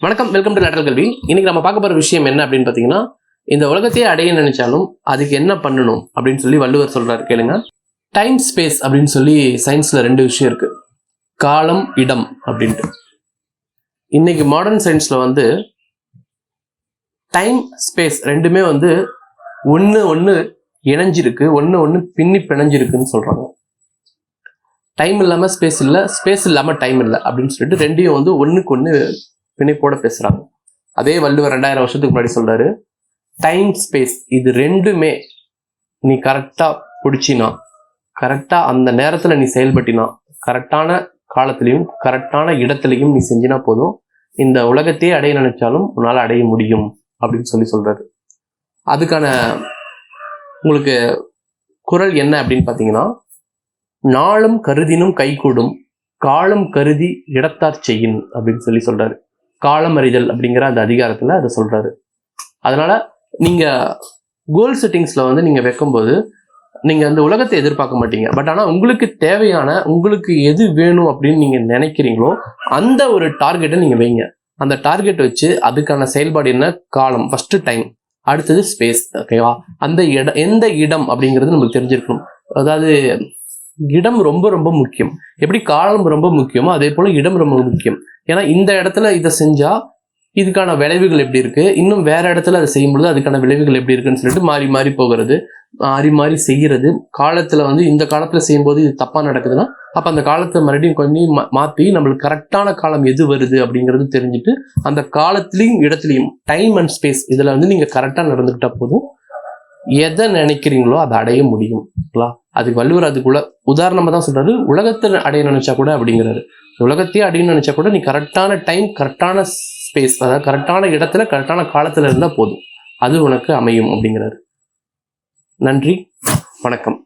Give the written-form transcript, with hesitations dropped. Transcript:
வணக்கம், welcome to lateral கல்வி. இன்னைக்கு நம்ம பார்க்க போற விஷயம் என்ன அப்படின்னு பாத்தீங்கன்னா, இந்த உலகத்தையே அடைய நினைச்சாலும் அதுக்கு என்ன பண்ணணும் அப்படின்னு சொல்லி வள்ளுவர் சொல்றாரு. கேளுங்க. டைம் ஸ்பேஸ் அப்படின்னு சொல்லி சயின்ஸ்ல ரெண்டு விஷயம் இருக்கு. காலம், இடம் அப்படின்ட்டு. இன்னைக்கு மாடர்ன் சயின்ஸ்ல டைம் ஸ்பேஸ் ரெண்டுமே ஒண்ணு இணைஞ்சிருக்கு, ஒண்ணு பின்னி பிணைஞ்சிருக்குன்னு சொல்றாங்க. டைம் இல்லாம ஸ்பேஸ் இல்லை, ஸ்பேஸ் இல்லாம டைம் இல்லை அப்படின்னு சொல்லிட்டு ரெண்டையும் ஒண்ணுக்கு ஒண்ணு பிணைப்போட பேசுறாங்க. அதே வள்ளுவர் 2000 வருஷத்துக்கு முன்னாடி சொல்றாரு, டைம் ஸ்பேஸ் இது ரெண்டுமே நீ கரெக்டா பிடிச்சினா, கரெக்டா அந்த நேரத்துல நீ செயல்பட்டினா, கரெக்டான காலத்திலையும் கரெக்டான இடத்துலையும் நீ செஞ்சினா போதும், இந்த உலகத்தையே அடைய நினைச்சாலும் உன்னால அடைய முடியும் அப்படின்னு சொல்றாரு. அதுக்கான உங்களுக்கு குறள் என்ன அப்படின்னு பாத்தீங்கன்னா, நாளும் கருதினும் கைகூடும், காலம் கருதி இடத்தார் செய்யின் அப்படின்னு சொல்றாரு. காலம் அறிதல் அப்படிங்கிற அந்த அதிகாரத்துல அதை சொல்றாரு. அதனால நீங்க கோல் செட்டிங்ஸ்ல நீங்க வைக்கும்போது நீங்க அந்த உலகத்தை எதிர்பார்க்க மாட்டீங்க. பட் ஆனா உங்களுக்கு தேவையான, உங்களுக்கு எது வேணும் அப்படின்னு நீங்க நினைக்கிறீங்களோ அந்த ஒரு டார்கெட்டை நீங்க வைங்க. அந்த டார்கெட் வச்சு அதுக்கான செயல்பாடு என்ன, காலம் ஃபர்ஸ்ட், டைம் அடுத்தது ஸ்பேஸ். ஓகேவா? அந்த இடம், எந்த இடம் அப்படிங்கிறது நமக்கு தெரிஞ்சிருக்கணும். அதாவது இடம் ரொம்ப ரொம்ப முக்கியம். எப்படி காலம் ரொம்ப முக்கியமோ அதே போல இடம் ரொம்ப முக்கியம். ஏன்னா இந்த இடத்துல இதை செஞ்சா இதுக்கான விளைவுகள் எப்படி இருக்கு, இன்னும் வேற இடத்துல அதை செய்யும்பொழுது அதுக்கான விளைவுகள் எப்படி இருக்குன்னு சொல்லிட்டு மாறி மாறி போகிறது, மாறி மாறி செய்யறது. காலத்துல இந்த காலத்துல செய்யும்போது இது தப்பா நடக்குதுன்னா அப்ப அந்த காலத்தை மறுபடியும் கொஞ்சம் மாற்றி நம்மளுக்கு கரெக்டான காலம் எது வருது அப்படிங்கிறது தெரிஞ்சுட்டு அந்த காலத்திலையும் இடத்துலையும் டைம் அண்ட் ஸ்பேஸ் இதுல நீங்க கரெக்டா நடந்துக்கிட்டா போதும், எதை நினைக்கிறீங்களோ அதை அடைய முடியும். அதுக்கு வள்ளுவர் அதுக்குள்ள உதாரணமா தான் சொல்றாரு. உலகத்தை அடைய நினைச்சா கூட அப்படிங்கிறாரு, உலகத்தையே அடையணும்னு நினைச்சா கூட நீ கரெக்டான டைம், கரெக்டான ஸ்பேஸ், அதாவது கரெக்டான இடத்துல கரெக்டான காலத்துல இருந்தா போதும், அது உனக்கு அமையும் அப்படிங்கிறாரு. நன்றி, வணக்கம்.